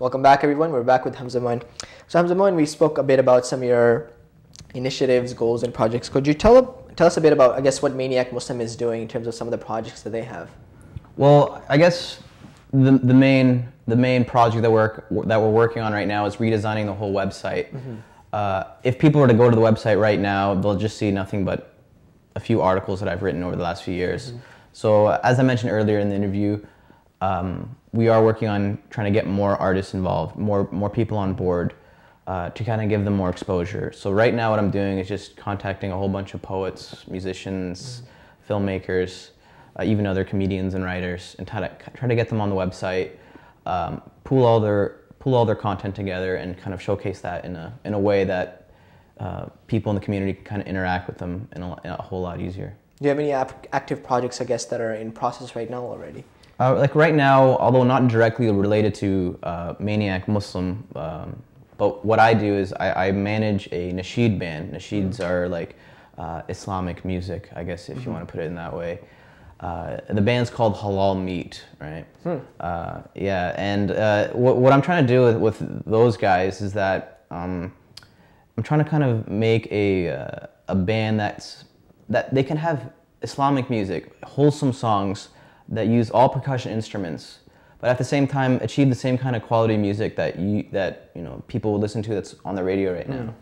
Welcome back, everyone. We're back with Hamza Moin. So, Hamza Moin, we spoke a bit about some of your initiatives, goals, and projects. Could you tell us a bit about, I guess, what Maniac Muslim is doing in terms of some of the projects that they have? Well, I guess the main project that we're working on right now is redesigning the whole website. If people were to go to the website right now, they'll just see nothing but a few articles that I've written over the last few years. So, as I mentioned earlier in the interview, we are working on trying to get more artists involved, more people on board, to kind of give them more exposure. So right now what I'm doing is just contacting a whole bunch of poets, musicians, filmmakers, even other comedians and writers, and try to get them on the website, pool all their content together, and kind of showcase that in a way that people in the community can kind of interact with them in a whole lot easier. Do you have any active projects, I guess, that are in process right now already? Like right now, although not directly related to Maniac Muslim, but what I do is I manage a nasheed band. Nasheeds are like Islamic music, I guess, if you want to put it in that way. The band's called Halal Meat, right? Yeah, and what I'm trying to do with those guys is that I'm trying to kind of make a band that they can have Islamic music, wholesome songs that use all percussion instruments, but at the same time achieve the same kind of quality music that people will listen to that's on the radio right now.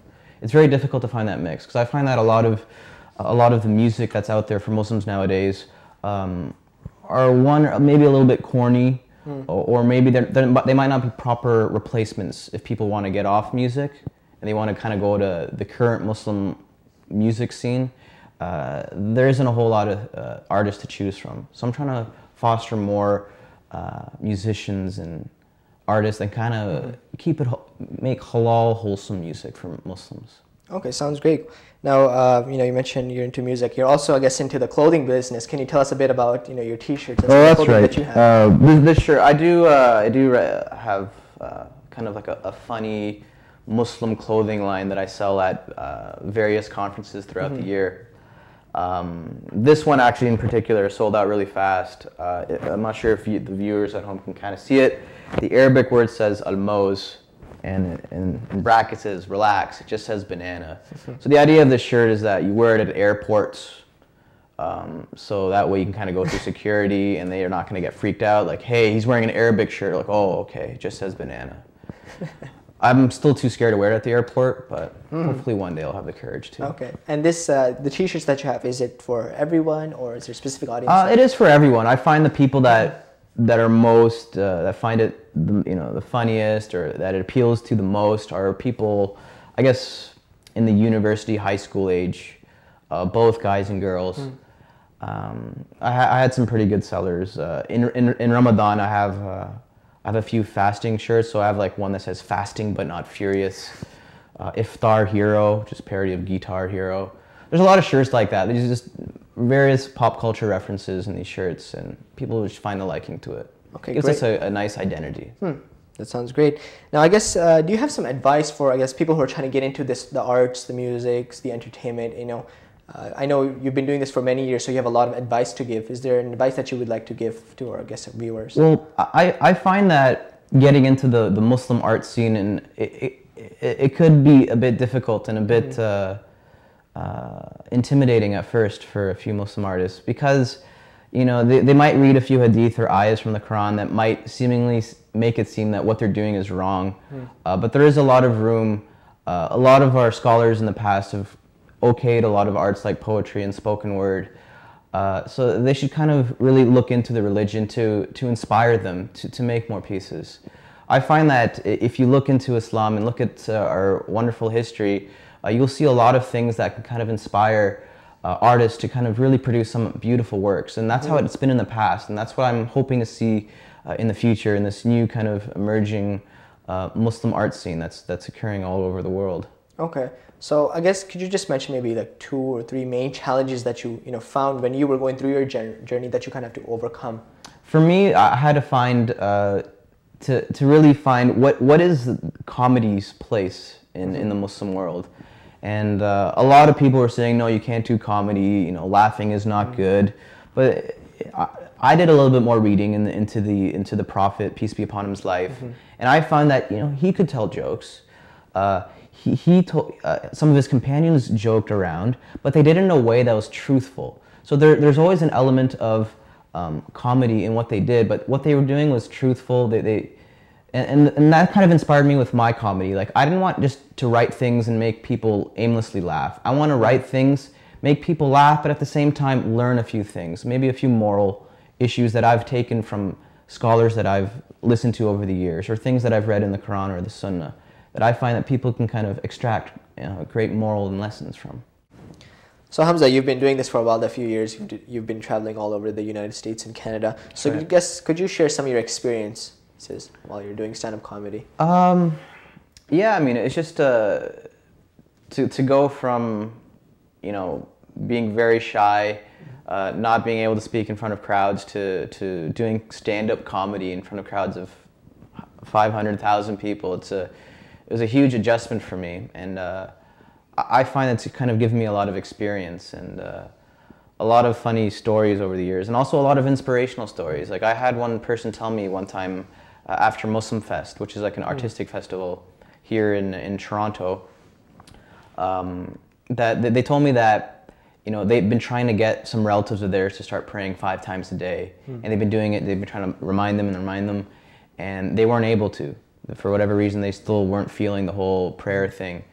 It's very difficult to find that mix, because I find that a lot of the music that's out there for Muslims nowadays are maybe a little bit corny, or maybe they might not be proper replacements if people want to get off music and they want to kind of go to the current Muslim music scene. There isn't a whole lot of artists to choose from. So I'm trying to foster more musicians and artists and kind of make halal, wholesome music for Muslims. Okay, sounds great. Now, you mentioned you're into music. You're also, I guess, into the clothing business. Can you tell us a bit about, your T-shirts and that's clothing right. that you have? This shirt, I do have kind of like a funny Muslim clothing line that I sell at various conferences throughout the year. This one actually in particular sold out really fast. I'm not sure if the viewers at home can kind of see it. The Arabic word says almoz, and in brackets it says relax. It just says banana. So the idea of this shirt is that you wear it at airports, so that way you can kind of go through security and they are not going to get freaked out. Like, hey, he's wearing an Arabic shirt. Like, oh, okay, it just says banana. I'm still too scared to wear it at the airport, but hopefully one day I'll have the courage to. Okay. And the T-shirts that you have, is it for everyone, or is there a specific audience? It is for everyone. I find the people that are most that find it the funniest, or that it appeals to the most, are people, I guess, in the university, high school age, both guys and girls. I had some pretty good sellers. In Ramadan, I have a few fasting shirts, so I have like one that says fasting but not furious. Iftar Hero, just parody of Guitar Hero. There's a lot of shirts like that. There's just various pop culture references in these shirts, and people just find a liking to it. Okay, it gives us a nice identity. That sounds great. Now, I guess, do you have some advice for, I guess, people who are trying to get into the arts, the music, the entertainment, I know you've been doing this for many years, so you have a lot of advice to give. Is there an advice that you would like to give to our, I guess, viewers? Well, I find that getting into the Muslim art scene, and it could be a bit difficult and a bit intimidating at first for a few Muslim artists, because they might read a few hadith or ayahs from the Quran that might seemingly make it seem that what they're doing is wrong. But there is a lot of room. A lot of our scholars in the past have okayed a lot of arts like poetry and spoken word. So they should kind of really look into the religion to inspire them to make more pieces. I find that if you look into Islam and look at our wonderful history, you'll see a lot of things that can kind of inspire artists to kind of really produce some beautiful works. And that's how it's been in the past, and that's what I'm hoping to see in the future, in this new kind of emerging Muslim art scene that's occurring all over the world. Okay. So I guess, could you just mention maybe like 2 or 3 main challenges that you found when you were going through your journey that you kind of have to overcome? For me, I had to find to really find what is comedy's place in the Muslim world. And a lot of people were saying, no, you can't do comedy, laughing is not good. But I did a little bit more reading into the Prophet, peace be upon him's life, and I found that he could tell jokes. He told some of his companions joked around, but they did it in a way that was truthful. So there's always an element of comedy in what they did, but what they were doing was truthful. And that kind of inspired me with my comedy. Like, I didn't want just to write things and make people aimlessly laugh. I want to write things, make people laugh, but at the same time learn a few things, maybe a few moral issues that I've taken from scholars that I've listened to over the years, or things that I've read in the Quran or the Sunnah, that I find that people can kind of extract great moral and lessons from. So Hamza, you've been doing this for a few years. You've been traveling all over the United States and Canada. So could you share some of your experiences while you're doing stand-up comedy? Yeah, I mean, it's just to go from, being very shy, not being able to speak in front of crowds, to doing stand-up comedy in front of crowds of 500,000 people. It was a huge adjustment for me, and I find it's kind of given me a lot of experience and a lot of funny stories over the years, and also a lot of inspirational stories. Like, I had one person tell me one time after Muslim Fest, which is like an artistic festival here in Toronto, that they told me that they've been trying to get some relatives of theirs to start praying 5 times a day, and they've been doing it. They've been trying to remind them, and they weren't able to. For whatever reason, they still weren't feeling the whole prayer thing.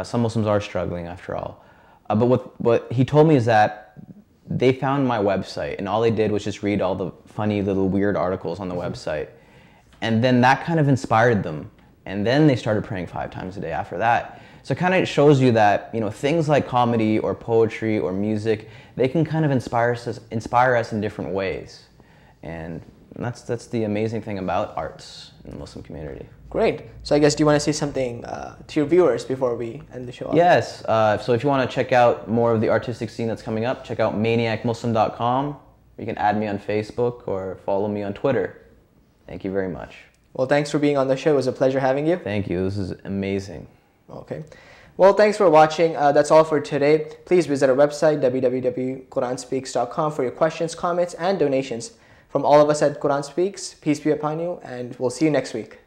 Some Muslims are struggling, after all. But what he told me is that they found my website, and all they did was just read all the funny little weird articles on the website, and then that kind of inspired them, and then they started praying 5 times a day after that. So it kind of shows you that things like comedy or poetry or music, they can kind of inspire us in different ways, and that's the amazing thing about arts in the Muslim community. Great. So I guess, do you want to say something to your viewers before we end the show off? Yes. So if you want to check out more of the artistic scene that's coming up, check out maniacmuslim.com. You can add me on Facebook or follow me on Twitter. Thank you very much. Well, thanks for being on the show. It was a pleasure having you. Thank you. This is amazing. Okay. Well, thanks for watching. That's all for today. Please visit our website, www.quranspeaks.com, for your questions, comments, and donations. From all of us at Quran Speaks, peace be upon you, and we'll see you next week.